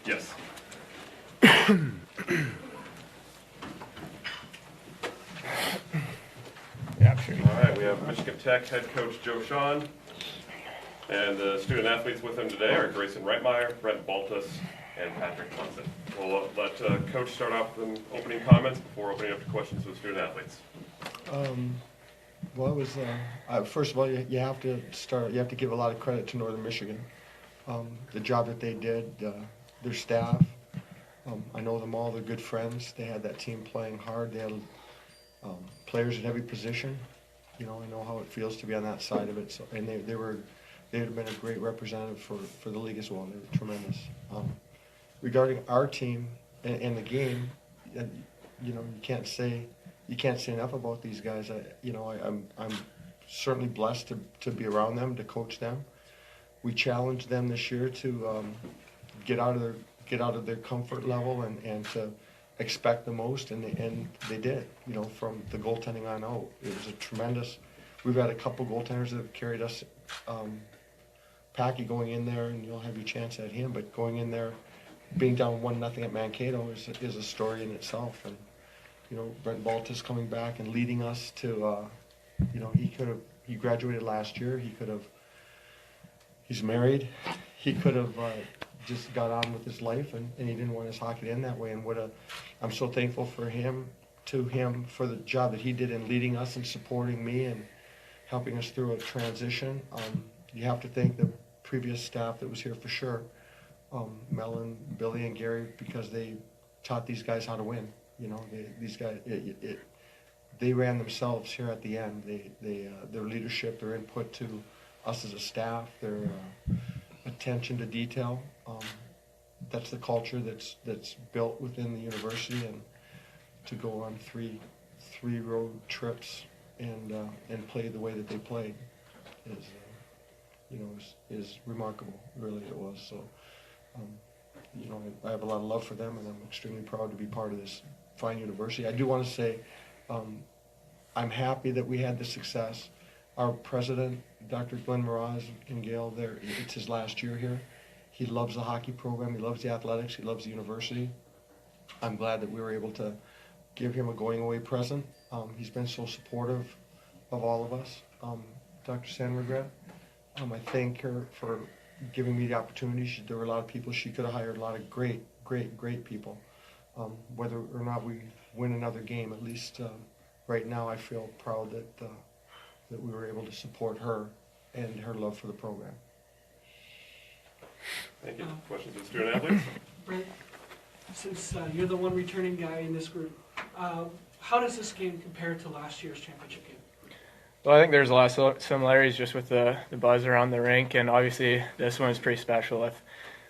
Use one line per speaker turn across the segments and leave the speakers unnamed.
Yes.
Yeah, sure.
All right, we have Michigan Tech head coach Shawhan, and the student athletes with him today are Greyson Reitmeier, Brent, Baltus, and Patrick Munson. We'll let Coach start off with some opening comments before opening up to questions for the student athletes.
Well, it was first of all, you have to give a lot of credit to Northern Michigan. The job that they did, their staff. I know them all; they're good friends. They had that team playing hard. They had players at every position. You know, I know how it feels to be on that side of it. So, and they had been a great representative for the league as well. They were tremendous. Regarding our team and the game, you know, you can't say enough about these guys. I'm certainly blessed to be around them, to coach them. We challenged them this year to get out of their comfort level and to expect the most, and they did. You know, from the goaltending on out, it was a tremendous. We've had a couple goaltenders that have carried us. Packy going in there, and you'll have your chance at him, but going in there, being down 1-0 at Mankato is a story in itself. And you know, Brent Baltus coming back and leading us to, you know, he graduated last year. He's married. He could have just got on with his life, and he didn't want his hockey to end that way. And I'm so thankful for him for the job that he did in leading us and supporting me and helping us through a transition. You have to thank the previous staff that was here for sure, Mellon, Billy, and Gary, because they taught these guys how to win. You know, these guys, they ran themselves here at the end. Their leadership, their input to us as a staff, their attention to detail. That's the culture that's built within the university, and to go on three road trips and play the way that they played is remarkable. Really, it was. So, you know, I have a lot of love for them, and I'm extremely proud to be part of this fine university. I do want to say I'm happy that we had the success. Our president, Dr. Glenn Mraz and Gail, it's his last year here. He loves the hockey program. He loves the athletics. He loves the university. I'm glad that we were able to give him a going-away present. He's been so supportive of all of us. Dr. Sandregret, I thank her for giving me the opportunity. There were a lot of people. She could have hired a lot of great people. Whether or not we win another game, at least right now I feel proud that we were able to support her and her love for the program.
Thank you. Questions of student athletes?
Brent, since you're the one returning guy in this group, how does this game compare to last year's championship game?
Well, I think there's a lot of similarities just with the buzz around the rink, and obviously this one is pretty special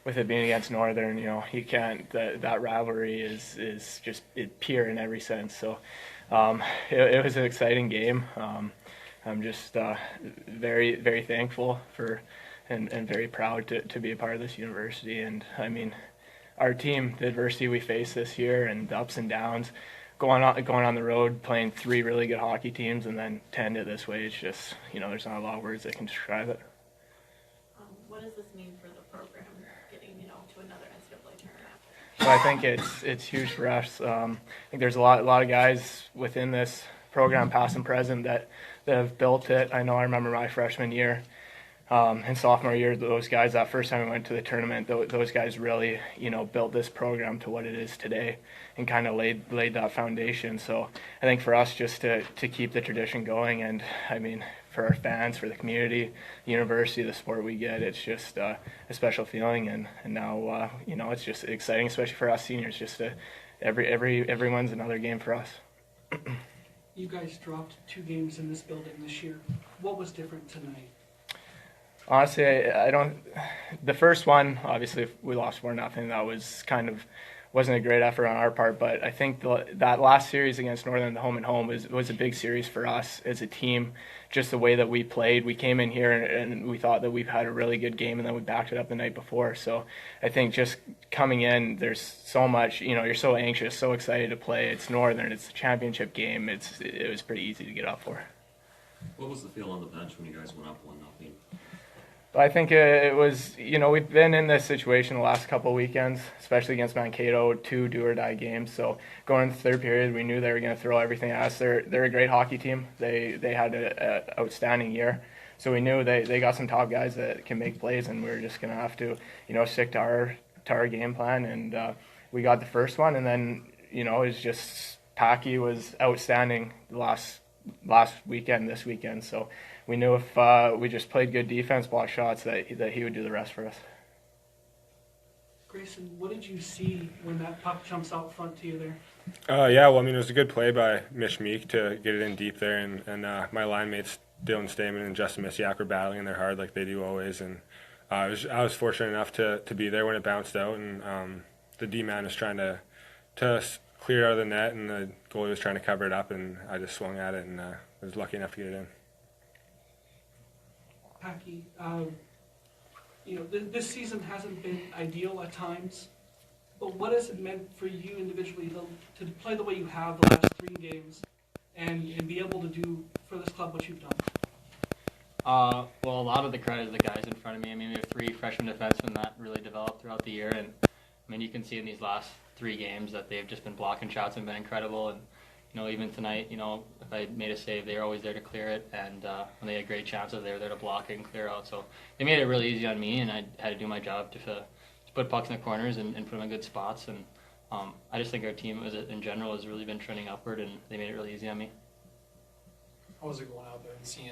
with it being against Northern. You know, you can't. That rivalry is just pure in every sense. So it was an exciting game. I'm just very thankful for and very proud to be a part of this university. And I mean, our team, the adversity we faced this year and the ups and downs, going on the road, playing 3 really good hockey teams, and then to end it this way, it's just, you know, there's not a lot of words that can describe it.
What does this mean for the program, getting, you know, to another NCAA tournament?
So I think it's huge for us. I think there's a lot of guys within this program, past and present, that have built it. I know I remember my freshman year and sophomore year, those guys, that first time we went to the tournament, those guys really, you know, built this program to what it is today and kind of laid that foundation. So I think for us just to keep the tradition going, and I mean, for our fans, for the community, the university, the sport we get, it's just a special feeling. And now, you know, it's just exciting, especially for us seniors, just everyone's another game for us.
You guys dropped 2 games in this building this year. What was different tonight?
Honestly, I don't. The first one, obviously, we lost 4-0. That was wasn't a great effort on our part. But I think that last series against Northern, the home and home, was a big series for us as a team. Just the way that we played, we came in here and we thought that we've had a really good game, and then we backed it up the night before. So I think just coming in, there's so much. You know, you're so anxious, so excited to play. It's Northern. It's a championship game. It was pretty easy to get up for.
What was the feel on the bench when you guys went up 1-0?
But I think it was, we've been in this situation the last couple of weekends, especially against Mankato, 2 do-or-die games. So going into the third period, we knew they were going to throw everything at us. They're a great hockey team. They had an outstanding year. So we knew they got some top guys that can make plays, and we were just going to have to, stick to our game plan. And we got the first one, and then, it was just Packy was outstanding last weekend, this weekend. So we knew if we just played good defense, blocked shots, that he would do the rest for us.
Greyson, what did you see when that puck jumps out front to you there?
Yeah, well, it was a good play by Mitch Meek to get it in deep there, and my line mates Dylan Stamen and Justin Misiak were battling in their hard like they do always, and I was fortunate enough to be there when it bounced out, and the D-man was trying to clear it out of the net, and the goalie was trying to cover it up, and I just swung at it, and was lucky enough to get it in.
Packy, this season hasn't been ideal at times, but what has it meant for you individually to play the way you have the last 3 games and be able to do for this club what you've done?
Well, a lot of the credit is the guys in front of me. I mean, we have 3 freshman defensemen that really developed throughout the year, and you can see in these last 3 games that they've just been blocking shots and been incredible. And even tonight, if I made a save, they were always there to clear it, and when they had great chances, they were there to block it and clear out. So they made it really easy on me, and I had to do my job to put pucks in the corners and put them in good spots. And I just think our team in general has really been trending upward, and they made it really easy on me.
How was it going out there and seeing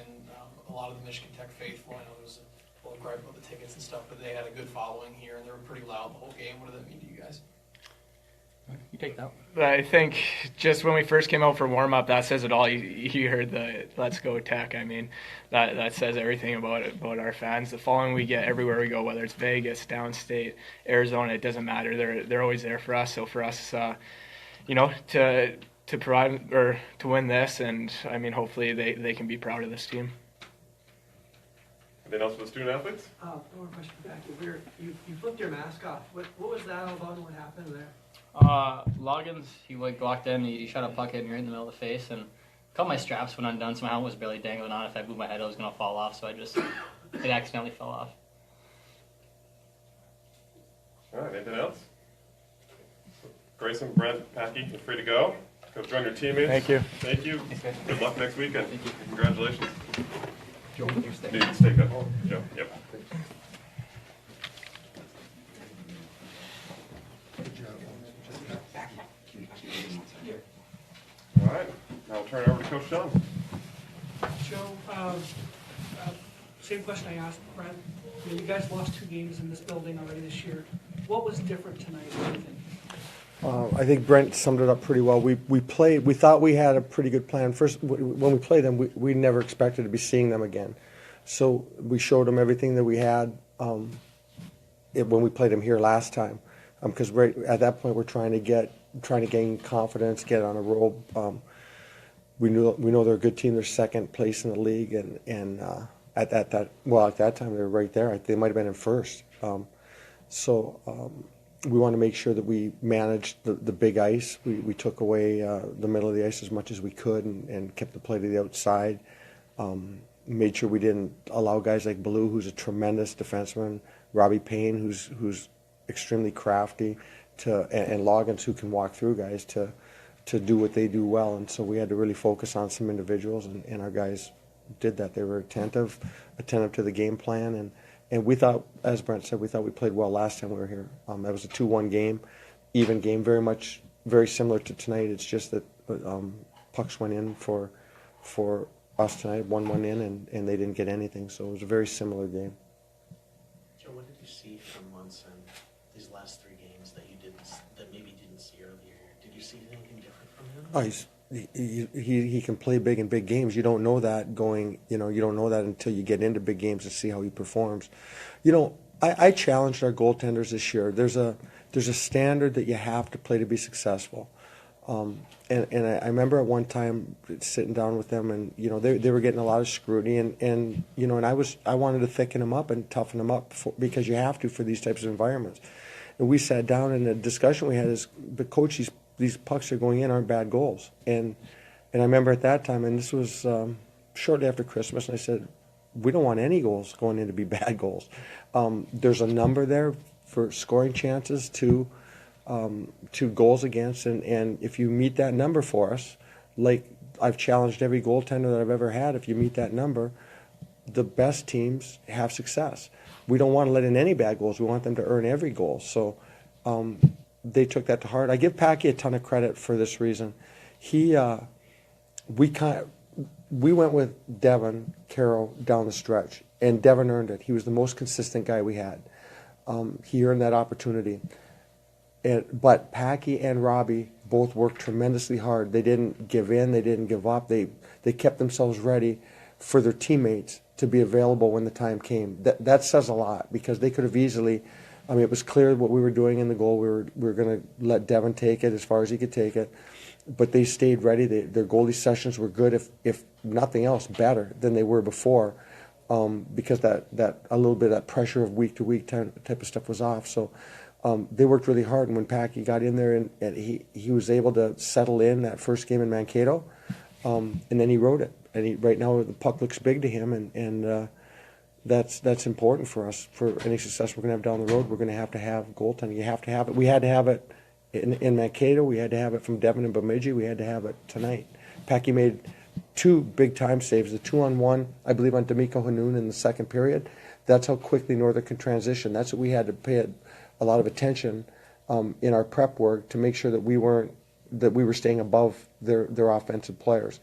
a lot of the Michigan Tech faithful? I know there was a little gripe about the tickets and stuff, but they had a good following here, and they were pretty loud the whole game. What did that mean to you guys?
You take that
one. I think just when we first came out for warm-up, that says it all. You heard the "Let's go Tech." I mean, that says everything about our fans. The following we get everywhere we go, whether it's Vegas, downstate, Arizona, it doesn't matter. They're always there for us. So for us, to provide or to win this, and hopefully they can be proud of this team.
Anything else for the student athletes?
One more question for Packy. You flipped your mask off. What was that all about and what happened there?
Loggins, he walked in, he shot a puck in right in the middle of the face, and a couple of my straps went undone, so my helmet was barely dangling on. If I moved my head, it was going to fall off, so it accidentally fell off.
All right, anything else? Greyson, Brent, Packy, you're free to go. Go join your teammates.
Thank you.
Thank you. Good luck next weekend.
Thank you.
Congratulations.
Joe, you stay.
Need to stay good. Joe, yep. All right, now we'll turn it over to Coach John.
Joe, same question I asked Brent. You guys lost 2 games in this building already this year. What was different tonight? What do you think?
I think Brent summed it up pretty well. We thought we had a pretty good plan. First, when we played them, we never expected to be seeing them again. So we showed them everything that we had when we played them here last time. Because right at that point, we're trying to gain confidence, get on a roll. We know they're a good team. They're second place in the league, and at that time they were right there. They might have been in first. We want to make sure that we managed the big ice. We took away the middle of the ice as much as we could and kept the play to the outside. Made sure we didn't allow guys like Blue, who's a tremendous defenseman, Robbie Payne, who's extremely crafty, and Loggins, who can walk through guys, to do what they do well. And so we had to really focus on some individuals, and our guys did that. They were attentive to the game plan, and we thought, as Brent said, we played well last time we were here. That was a 2-1 game, even game, very similar to tonight. It's just that pucks went in for us tonight, 1-1 in, and they didn't get anything. So it was a very similar game.
Joe, what did you see from Munson these last 3 games that maybe didn't see earlier? Did you see anything different from him?
He can play big in big games. You don't know that you don't know that until you get into big games to see how he performs. I challenged our goaltenders this year. There's a standard that you have to play to be successful. And I remember at one time sitting down with them, and they were getting a lot of scrutiny, and I wanted to thicken them up and toughen them up because you have to for these types of environments. And we sat down, and the discussion we had is, but coach, these pucks are going in aren't bad goals. And I remember at that time, and this was shortly after Christmas, and I said, we don't want any goals going in to be bad goals. There's a number there for scoring chances to goals against, and if you meet that number for us, like I've challenged every goaltender that I've ever had, if you meet that number, the best teams have success. We don't want to let in any bad goals. We want them to earn every goal. So they took that to heart. I give Packy a ton of credit for this reason. We went with Devin Carroll down the stretch, and Devin earned it. He was the most consistent guy we had. He earned that opportunity. But Packy and Robbie both worked tremendously hard. They didn't give in. They didn't give up. They kept themselves ready for their teammates to be available when the time came. That says a lot, because they could have easily, I mean, it was clear what we were doing in the goal. We were going to let Devin take it as far as he could take it. But they stayed ready. Their goalie sessions were good, if nothing else, better than they were before, because that a little bit of that pressure of week to week type of stuff was off. So they worked really hard. And when Packy got in there and he was able to settle in that first game in Mankato, and then he wrote it. And right now the puck looks big to him, and that's important for us. For any success we're going to have down the road, we're going to have goaltending. You have to have it. We had to have it in Mankato. We had to have it from Devin and Bemidji. We had to have it tonight. Packy made 2 big-time saves, the 2-on-1, I believe, on D'Amico Hanoun in the second period. That's how quickly Northern could transition. That's what we had to pay a lot of attention in our prep work to make sure that we were staying above their offensive players.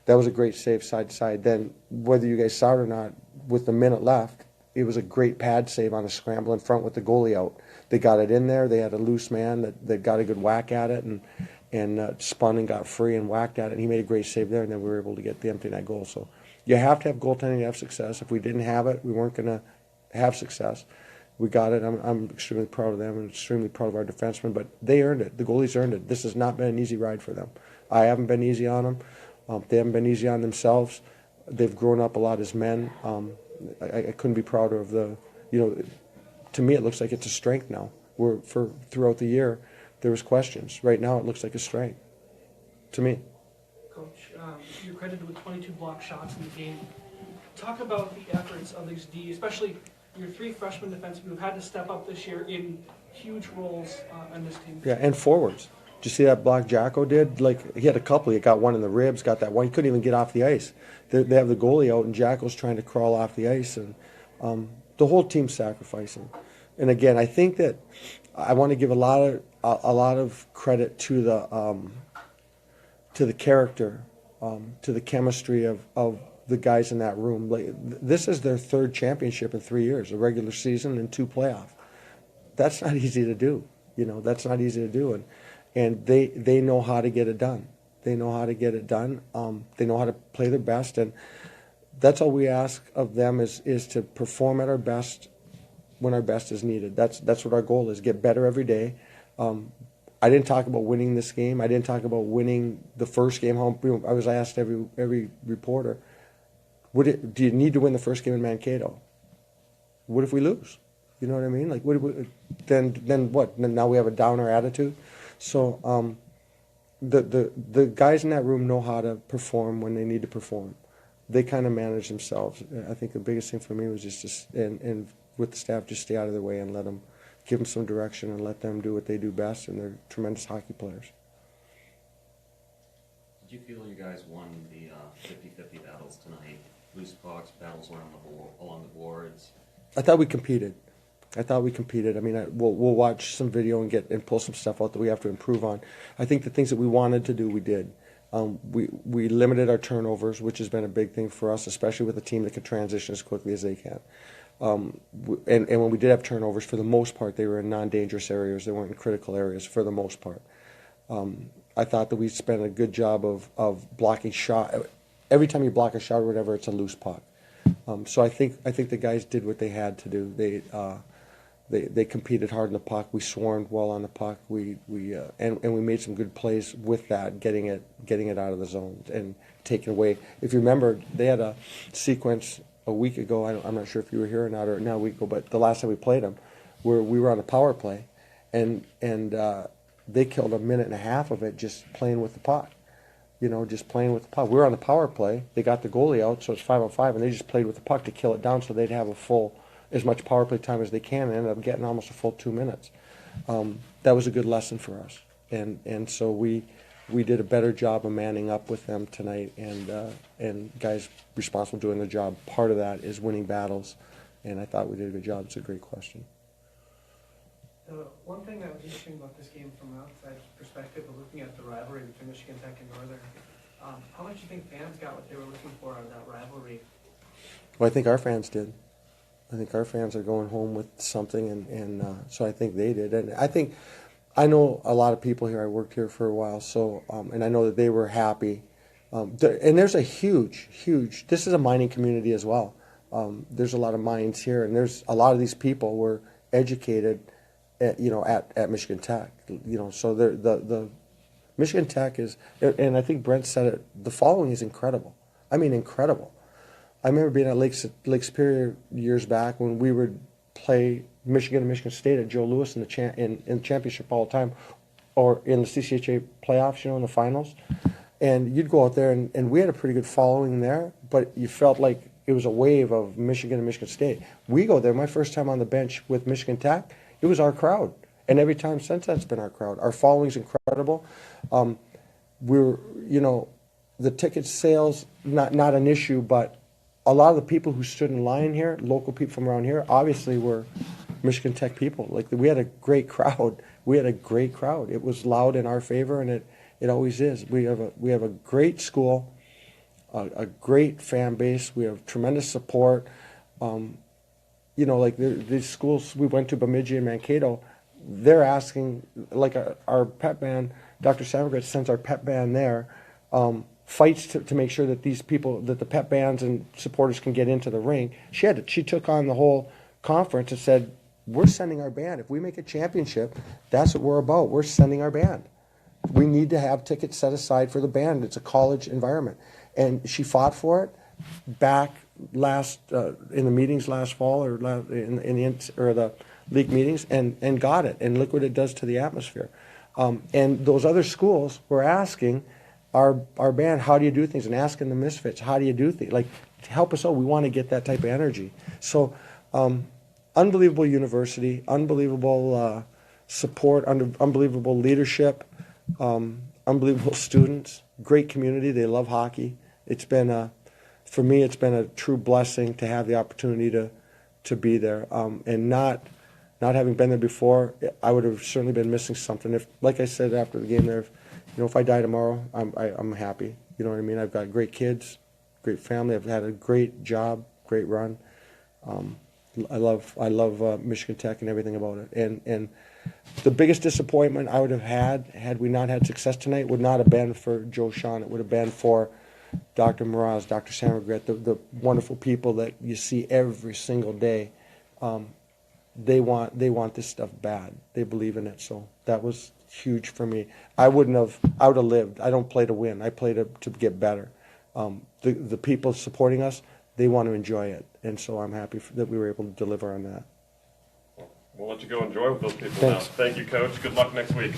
That was a great save side to side. Then, whether you guys saw it or not, with the minute left, it was a great pad save on a scramble in front with the goalie out. They got it in there. They had a loose man that got a good whack at it and spun and got free and whacked at it. And he made a great save there, and then we were able to get the empty net goal. So you have to have goaltending to have success. If we didn't have it, we weren't going to have success. We got it. I'm extremely proud of them and extremely proud of our defensemen, but they earned it. The goalies earned it. This has not been an easy ride for them. I haven't been easy on them. They haven't been easy on themselves. They've grown up a lot as men. I couldn't be prouder of to me it looks like it's a strength now. Throughout the year, there was questions. Right now it looks like a strength, to me.
Coach, you're credited with 22 block shots in the game. Talk about the efforts of these D, especially your 3 freshman defensemen who've had to step up this year in huge roles on this team.
Yeah, and forwards. Did you see that block Jacko did? Like, he had a couple. He got one in the ribs, got that one. He couldn't even get off the ice. They have the goalie out, and Jacko's trying to crawl off the ice, and the whole team's sacrificing. And again, I think that I want to give a lot of credit to the character, to the chemistry of the guys in that room. Like, this is their 3rd championship in 3 years, a regular season and 2 playoff. That's not easy to do. That's not easy to do. And they know how to get it done. They know how to get it done. They know how to play their best, and that's all we ask of them is to perform at our best when our best is needed. That's what our goal is. Get better every day. I didn't talk about winning this game. I didn't talk about winning the first game home. I was asked every reporter, do you need to win the first game in Mankato? What if we lose? You know what I mean? Like, then what? Now we have a downer attitude. So the guys in that room know how to perform when they need to perform. They kind of manage themselves. I think the biggest thing for me was just and with the staff, just stay out of their way and give them some direction and let them do what they do best, and they're tremendous hockey players.
Did you feel you guys won the 50-50 battles tonight? Loose pucks, battles along the boards?
I thought we competed. I mean, we'll watch some video and pull some stuff out that we have to improve on. I think the things that we wanted to do, we did. We limited our turnovers, which has been a big thing for us, especially with a team that can transition as quickly as they can. And when we did have turnovers, for the most part, they were in non-dangerous areas. They weren't in critical areas for the most part. I thought that we spent a good job of blocking shot. Every time you block a shot or whatever, it's a loose puck. So I think the guys did what they had to do. They competed hard in the puck. We swarmed well on the puck. We made some good plays with that, getting it out of the zone and taking away. If you remember, they had a sequence a week ago. I'm not sure if you were here or not, a week ago, but the last time we played them, where we were on a power play, and they killed a minute and a half of it just playing with the puck. just playing with the puck. We were on the power play. They got the goalie out, so it's 5-on-5, and they just played with the puck to kill it down so they'd have as much power play time as they can, and ended up getting almost a full 2 minutes. That was a good lesson for us, and so we did a better job of manning up with them tonight, and guys responsible doing the job. Part of that is winning battles, and I thought we did a good job. It's a great question.
One thing that was interesting about this game from an outside perspective of looking at the rivalry between Michigan Tech and Northern, how much do you think fans got what they were looking for out of that rivalry?
Well, I think our fans did. I think our fans are going home with something, and so I think they did. And I know a lot of people here. I worked here for a while, so and I know that they were happy. And there's a huge, this is a mining community as well. There's a lot of mines here, and there's a lot of these people were educated at Michigan Tech, so the Michigan Tech is, and I think Brent said it, the following is incredible. I mean, incredible. I remember being at Lake Superior years back when we would play Michigan and Michigan State at Joe Louis in the championship all the time, or in the CCHA playoffs, in the finals. And you'd go out there, and we had a pretty good following there, but you felt like it was a wave of Michigan and Michigan State. We go there, my first time on the bench with Michigan Tech, it was our crowd. And every time since that's been our crowd. Our following's incredible. The ticket sales, not an issue, but a lot of the people who stood in line here, local people from around here, obviously were Michigan Tech people. Like, we had a great crowd. It was loud in our favor, and it always is. We have a great school, a great fan base. We have tremendous support. These schools we went to, Bemidji and Mankato, they're asking, like our pep band, Dr. Savagret sends our pep band there, fights to make sure that that the pep bands and supporters can get into the ring. She took on the whole conference and said, we're sending our band. If we make a championship, that's what we're about. We're sending our band. We need to have tickets set aside for the band. It's a college environment. And she fought for it back in the meetings last fall, or in the league meetings, and got it. And look what it does to the atmosphere. And those other schools were asking our band, how do you do things? And asking the Misfits, how do you do things? Like, help us out. We want to get that type of energy. So, unbelievable university, unbelievable support, unbelievable leadership, unbelievable students, great community. They love hockey. For me, it's been a true blessing to have the opportunity to be there. And not having been there before, I would have certainly been missing something. If, like I said after the game there, if I die tomorrow, I'm happy. You know what I mean? I've got great kids, great family. I've had a great job, great run. I love Michigan Tech and everything about it. And the biggest disappointment I would have had we not had success tonight, would not have been for Joe Shawhan. It would have been for Dr. Mraz, Dr. Sammergret, the wonderful people that you see every single day. They want this stuff bad. They believe in it. So that was huge for me. I would have lived. I don't play to win. I play to get better. The people supporting us, they want to enjoy it. And so I'm happy that we were able to deliver on that.
We'll let you go enjoy with those people
Thanks.
now. Thank you, Coach. Good luck next week.